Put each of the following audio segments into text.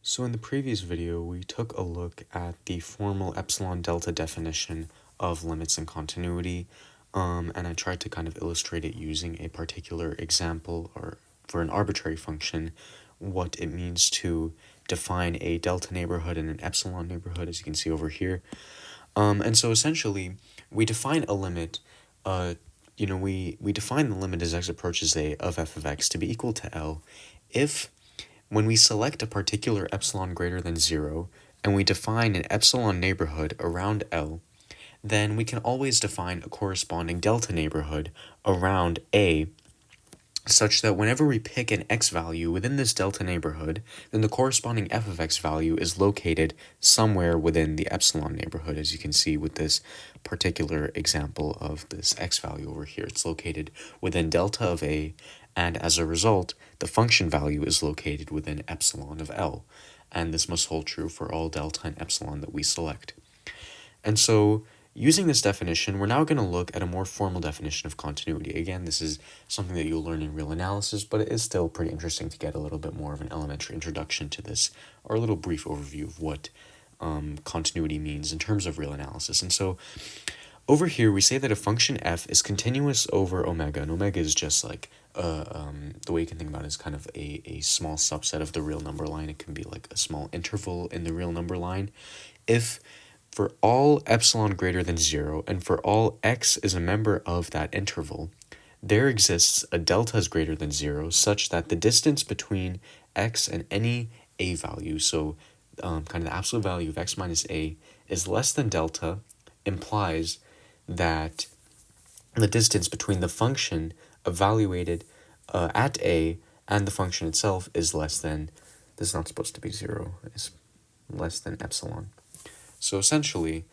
So in the previous video, we took a look at the formal epsilon-delta definition of limits and continuity, and I tried to kind of illustrate it using a particular example or for an arbitrary function, what it means to define a delta neighborhood and an epsilon neighborhood, as you can see over here. And so essentially, we define a limit, we define the limit as x approaches a of f of x to be equal to L if when we select a particular epsilon greater than 0 and we define an epsilon neighborhood around L, then we can always define a corresponding delta neighborhood around A such that whenever we pick an x value within this delta neighborhood, then the corresponding f of x value is located somewhere within the epsilon neighborhood, as you can see with this particular example of this x value over here. It's located within delta of A, and as a result, the function value is located within epsilon of L, and this must hold true for all delta and epsilon that we select. And so, using this definition, we're now going to look at a more formal definition of continuity. Again, this is something that you'll learn in real analysis, but it is still pretty interesting to get a little bit more of an elementary introduction to this, or a little brief overview of what continuity means in terms of real analysis. And so, over here, we say that a function f is continuous over omega, and omega is just like, the way you can think about it is kind of a small subset of the real number line. It can be like a small interval in the real number line. If for all epsilon greater than 0, and for all x is a member of that interval, there exists a delta is greater than 0, such that the distance between x and any a value, so kind of the absolute value of x minus a, is less than delta, implies that the distance between the function evaluated at a and the function itself is less than, this is not supposed to be 0, it's less than epsilon. So essentially,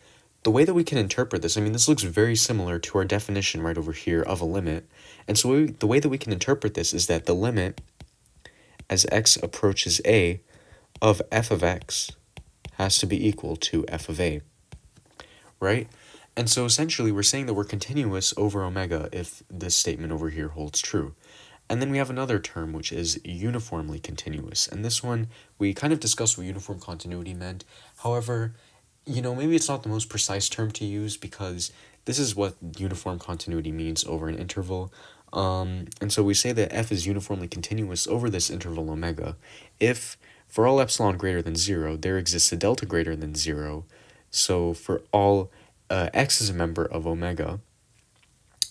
the way that we can interpret this, I mean, this looks very similar to our definition right over here of a limit. And so the way that we can interpret this is that the limit as x approaches a of f of x has to be equal to f of a, right? And so essentially, we're saying that we're continuous over omega if this statement over here holds true. And then we have another term, which is uniformly continuous. And this one, we kind of discussed what uniform continuity meant. However, maybe it's not the most precise term to use because this is what uniform continuity means over an interval. And so we say that f is uniformly continuous over this interval omega if for all epsilon greater than 0, there exists a delta greater than 0. So for all x is a member of omega,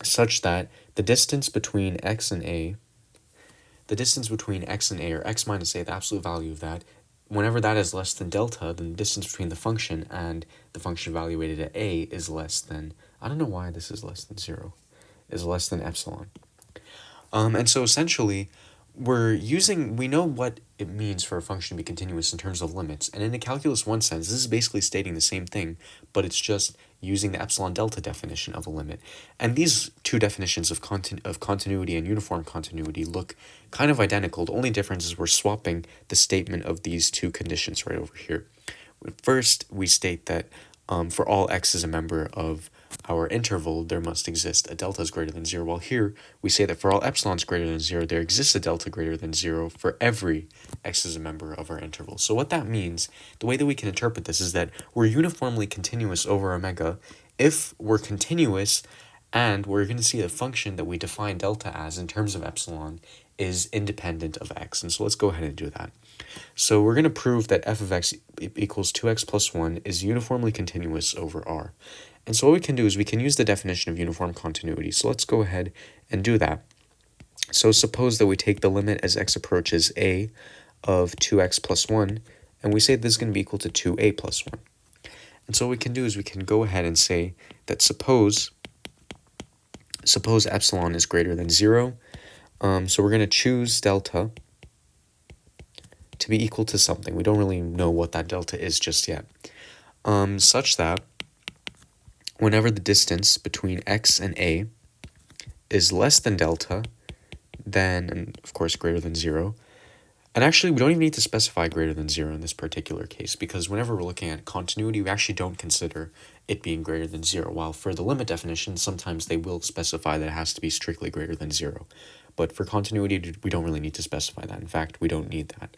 such that the distance between x and a, or x minus a, the absolute value of that, whenever that is less than delta, then the distance between the function and the function evaluated at a is less than, I don't know why this is less than 0, is less than epsilon. And so essentially, we know what it means for a function to be continuous in terms of limits. And in a calculus 1 sense, this is basically stating the same thing, but it's just using the epsilon-delta definition of a limit. And these two definitions of continuity and uniform continuity look kind of identical. The only difference is we're swapping the statement of these two conditions right over here. First, we state that for all x is a member of our interval, there must exist a delta is greater than 0, while here we say that for all epsilons greater than 0, there exists a delta greater than 0 for every x is a member of our interval. So what that means, the way that we can interpret this is that we're uniformly continuous over omega if we're continuous and we're going to see a function that we define delta as in terms of epsilon is independent of x. And so let's go ahead and do that. So we're going to prove that f of x equals 2x plus 1 is uniformly continuous over R. And so what we can do is we can use the definition of uniform continuity. So let's go ahead and do that. So suppose that we take the limit as x approaches a of 2x plus 1, and we say this is going to be equal to 2a plus 1. And so what we can do is we can go ahead and say that suppose epsilon is greater than 0. So we're going to choose delta to be equal to something. We don't really know what that delta is just yet. Such that whenever the distance between x and a is less than delta, then, and of course greater than 0, and actually we don't even need to specify greater than 0 in this particular case, because whenever we're looking at continuity, we actually don't consider it being greater than 0, while for the limit definition, sometimes they will specify that it has to be strictly greater than 0. But for continuity, we don't really need to specify that. In fact, we don't need that.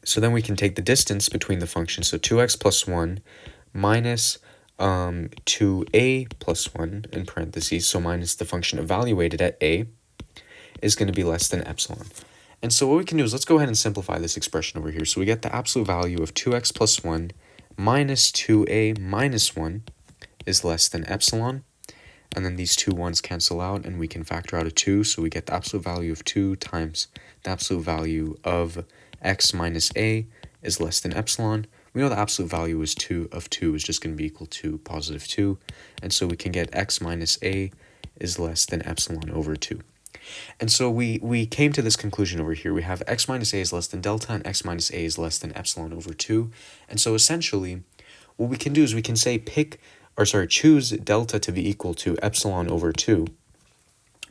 So then we can take the distance between the functions. So 2x plus 1 minus 2a plus 1 in parentheses, so minus the function evaluated at a, is going to be less than epsilon. And so what we can do is let's go ahead and simplify this expression over here. So we get the absolute value of 2x plus 1 minus 2a minus 1 is less than epsilon. And then these two ones cancel out, and we can factor out a 2. So we get the absolute value of 2 times the absolute value of x minus a is less than epsilon. We know the absolute value is 2 is just going to be equal to positive 2. And so we can get x minus a is less than epsilon over 2. And so we came to this conclusion over here. We have x minus a is less than delta, and x minus a is less than epsilon over 2. And so essentially, what we can do is we can say choose delta to be equal to epsilon over 2,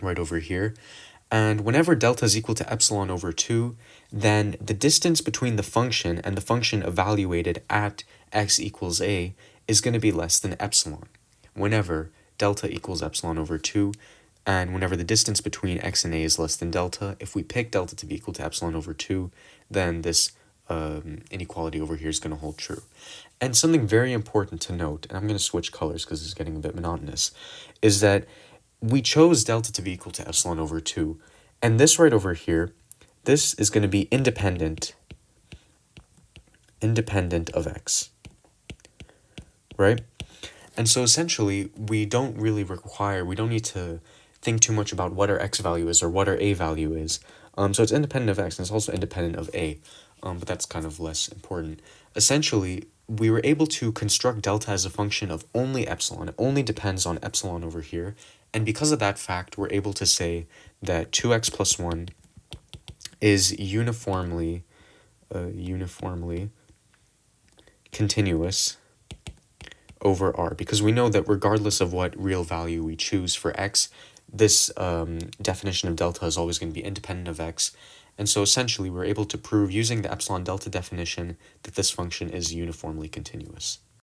right over here. And whenever delta is equal to epsilon over 2, then the distance between the function and the function evaluated at x equals a is going to be less than epsilon, whenever delta equals epsilon over 2, and whenever the distance between x and a is less than delta. If we pick delta to be equal to epsilon over 2, then this inequality over here is going to hold true. And something very important to note, and I'm going to switch colors because it's getting a bit monotonous, is that we chose delta to be equal to epsilon over 2, and this right over here, this is going to be independent of x, right? And so essentially, we don't need to think too much about what our x value is or what our a value is. So it's independent of x, and it's also independent of a, but that's kind of less important. Essentially, we were able to construct delta as a function of only epsilon. It only depends on epsilon over here. And because of that fact, we're able to say that 2x plus 1 is uniformly continuous over R, because we know that regardless of what real value we choose for x, this definition of delta is always going to be independent of x. And so essentially we're able to prove using the epsilon delta definition that this function is uniformly continuous.